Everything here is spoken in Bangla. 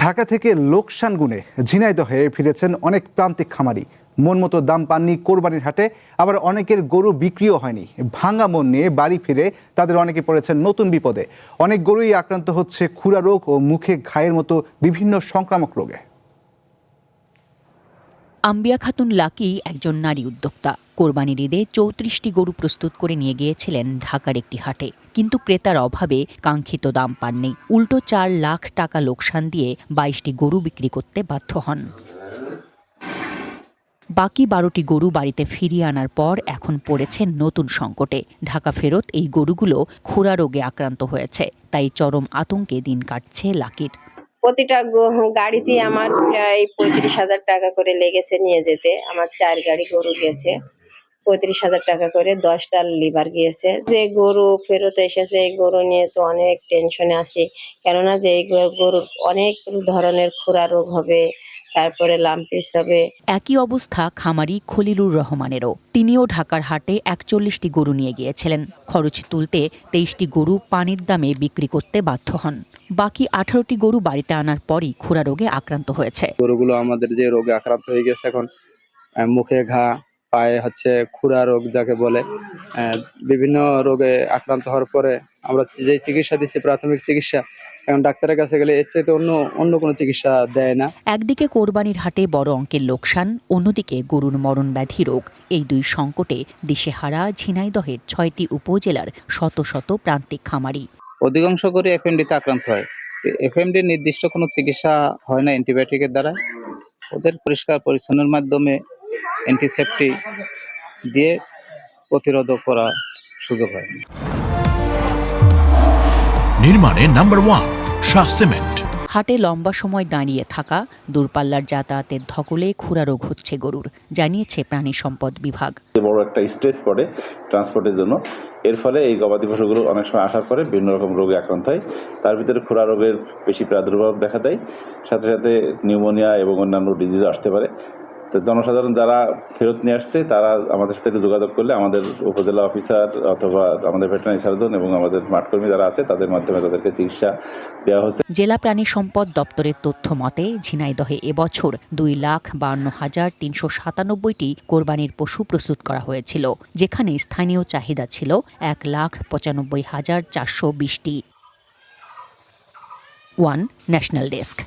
ঢাকা থেকে লোকসান গুণে ঝিনাইদহে ফিরেছেন অনেক প্রান্তিক খামারি। মন মতো দাম পাননি কোরবানির হাটে, আবার অনেকের গরু বিক্রিও হয়নি। ভাঙা মন নিয়ে বাড়ি ফিরে তাদের অনেকে পড়েছেন নতুন বিপদে। অনেক গরুই আক্রান্ত হচ্ছে খুরা রোগ ও মুখে ঘায়ের মতো বিভিন্ন সংক্রামক রোগে। আম্বিয়া খাতুন লাকি একজন নারী উদ্যোক্তা। কোরবানির ঈদে ৩৪টি গরু প্রস্তুত করে নিয়ে গিয়েছিলেন ঢাকার একটি হাটে, কিন্তু ক্রেতার অভাবে কাঙ্ক্ষিত দাম পাননি। উল্টো ৪ লাখ টাকা লোকসান দিয়ে ২২টি গরু বিক্রি করতে বাধ্য হন। বাকি ১২টি গরু বাড়িতে ফিরিয়ে আনার পর এখন পড়েছেন নতুন সংকটে। ঢাকা ফেরত এই গরুগুলো খুরা রোগে আক্রান্ত হয়েছে, তাই চরম আতঙ্কে দিন কাটছে লাকির। প্রতিটা গাড়িতেই আমার প্রায় ৩৫,০০০ টাকা করে লেগেছে নিয়ে যেতে। আমার ৪ গাড়ি গরু গেছে, ৩৫,০০০ টাকা করে, 10টা লিভার গিয়েছে। যে গরু ফেরত এসেছে এই গরু নিয়ে তো অনেক টেনশনে আছি, কেননা যে এই গরুর অনেক ধরনের খুরা রোগ হবে, তারপরে লাম্পিস হবে। একই অবস্থা খামারি খলিলুর রহমানেরও। তিনিও ঢাকার হাটে ৪১টি গরু নিয়ে গিয়েছিলেন। খরচ তুলতে ২৩টি গরু পানির দামে বিক্রি করতে বাধ্য হন। বাকি ১৮টি গরু বাড়িতে আনার পরই খুরা রোগে আক্রান্ত হয়েছে। গরুগুলো আমাদের যে রোগে আক্রান্ত হয়ে গেছে, এখন মুখে ঘা, পায়ে হচ্ছে খুরা রোগ যাকে বলে। বিভিন্ন রোগে আক্রান্ত হওয়ার পরে আমরা যে চিকিৎসা দিচ্ছি, প্রাথমিক চিকিৎসা, এখন ডাক্তারের কাছে গেলে এর চাইতে অন্য কোনো চিকিৎসা দেয় না। একদিকে কোরবানির হাটে বড় অঙ্কের লোকসান, অন্যদিকে গরুর মরণ ব্যাধি রোগ। এই দুই সংকটে দিশেহারা ঝিনাইদহের ৬টি উপজেলার শত শত প্রান্তিক খামারি। অধিকাংশ করে এফএমডিতে আক্রান্ত হয়। এফএমডির নির্দিষ্ট কোনো চিকিৎসা হয় না অ্যান্টিবায়োটিকের দ্বারা। ওদের পরিষ্কার পরিচ্ছন্নের মাধ্যমে অ্যান্টিসেপ্টিক দিয়ে প্রতিরোধক করার সুযোগ হয়। নির্মাণে নাম্বার 1 শাহ সিমেন্ট। হাটে লম্বা সময় দাঁড়িয়ে থাকা, দূরপাল্লার যাতায়াতের ধকলে খুরা রোগ হচ্ছে গরুর, জানিয়েছে প্রাণী সম্পদ বিভাগ। বড় একটা স্ট্রেস পড়ে ট্রান্সপোর্টের জন্য। এর ফলে এই গবাদি পশুগুলো অনেক সময় আসার পরে বিভিন্ন রকম রোগে আক্রান্ত হয়। তার ভিতরে খুরা রোগের বেশি প্রাদুর্ভাব দেখা দেয়, সাথে সাথে নিউমোনিয়া এবং অন্যান্য ডিজিজও আসতে পারে। তো জনসাধারণ যারা ফেরত নিয়ে আসছে তারা আমাদের সাথে যোগাযোগ করলে আমাদের উপজেলা অফিসার অথবা আমাদের ভেটেরিনারি সার্জন এবং আমাদের মাঠকর্মী যারা আছে তাদের মাধ্যমে তাদেরকে চিকিৎসা দেওয়া হচ্ছে। জেলা প্রাণী সম্পদ দপ্তরের তথ্য মতে ঝিনাইদহে এবছর 2,52,397টি কোরবানির পশু প্রস্তুত করা হয়েছিল, যেখানে স্থানীয় চাহিদা ছিল 1,95,420টি। One national desk.